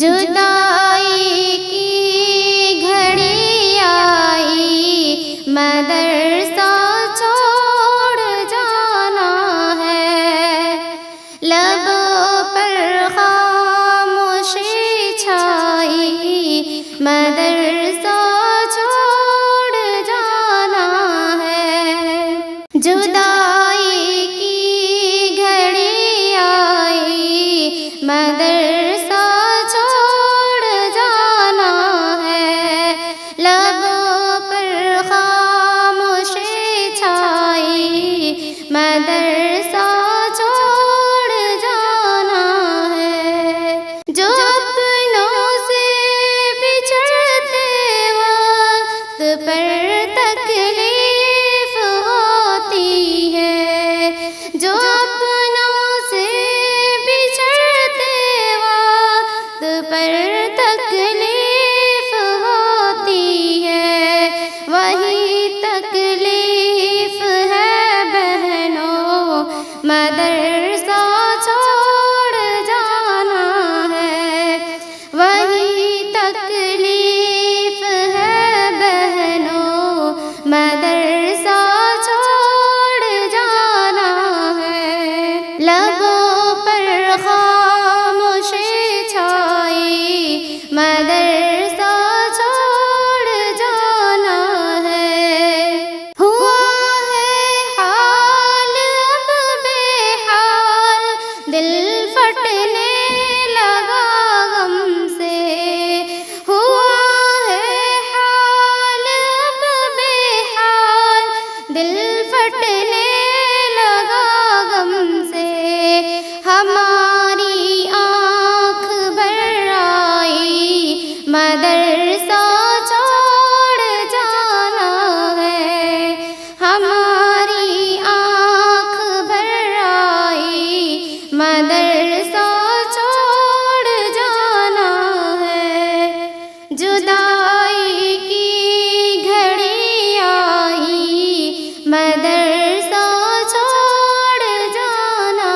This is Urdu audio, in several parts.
جدائی کی گھڑی آئی، مدرسہ چھوڑ جانا ہے، لبوں پر خاموشی چھائی، مدرسہ چھوڑ جانا ہے۔ جدائی کی گھڑی آئی، مدرسہ چھوڑ جانا ہے، لبوں پر خاموشی چھائی، مدرسہ چھوڑ جانا ہے۔ جو اپنوں سے بچھڑتے وقت پر تکلیف ہوتی ہے، جو اپنوں سے بچھڑتے وقت پر تکلیف ہوتی ہے، وہی تکلیف ہے بہنوں، مدرسہ چھوڑ جانا ہے، وہی تکلیف ہے بہنوں، مدرسہ چھوڑ جانا ہے۔ لبوں پر خاموشی چھائی، مدرسہ چھوڑ جانا ہے۔ ہوا ہے حال اب بے حال، دل پھٹنے لگا غم سے، ہوا ہے حال اب بے حال، دل پھٹنے لگا غم سے، ہماری آنکھ بھر آئی، مدرسہ چھوڑ جانا ہے، ہماری آنکھ بھر آئی، مدرسہ چھوڑ جانا ہے۔ جدائی کی گھڑی آئی، مدرسہ چھوڑ جانا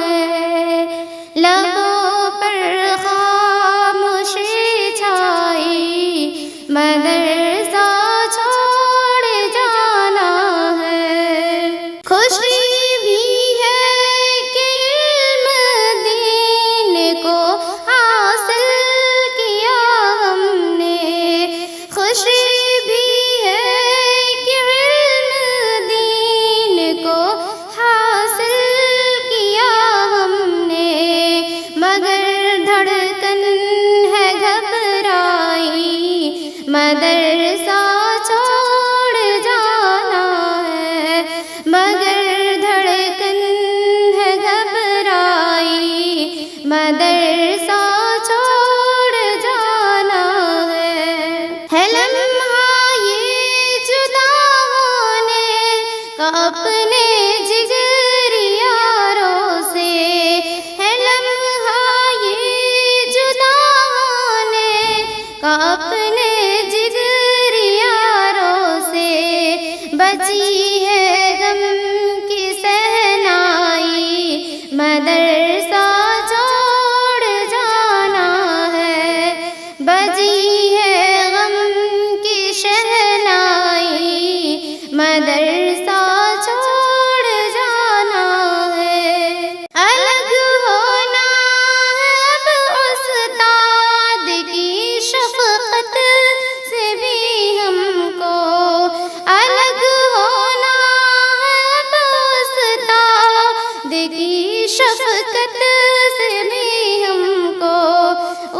ہے، لبوں پر خاموشی چھائی، مدرسہ چھوڑ جانا ہے۔ خوشی بھی ہے کہ علم دین کو حاصل کیا ہم نے، خوشی بھی ہے کہ علم دین کو حاصل کیا ہم نے، مگر دھڑکن ہے گھبرائی، مدرسہ چھوڑ جانا ہے، مگر دھڑکن ہے گھبرائی، مدرسہ چھوڑ جانا ہے۔ لمحہ یہ جدا ہونے کا اپنے جگری یاروں سے، ہے لمحہ یہ جدا ہونے کا اپنے جگری یاروں سے، بچی ہے غم کی صحنائی، مدرسہ چھوڑ جانا ہے، بجی ہے غم کی شہنائی، مدرسہ چھوڑ جانا ہے۔ الگ ہونا ہے اب استاد کی شفقت سے بھی ہم کو، الگ ہونا ہے اب استاد کی شفقت سے بھی ہم کو،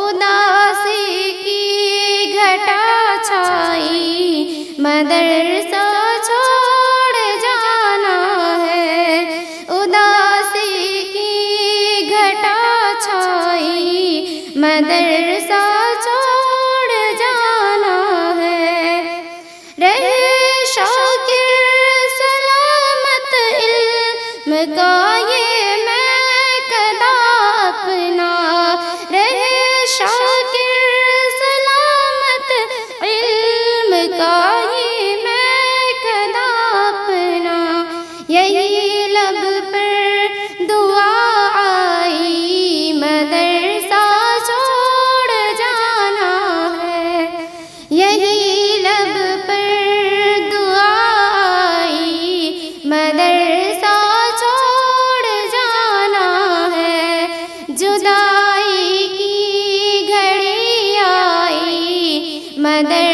اداسی کی گھٹا چھائی، مدرسہ چھوڑ جانا ہے، اداسی کی گھٹا چھائی، مدرسہ چھوڑ جانا ہے۔ رہے شاکر سلامت علم کا یہ میکدہ اپنا، رہے شاکر سلامت علم کا یہ میکدہ اپنا، یہی لب پر دعا آئی، مدرسہ چھوڑ مدرسہ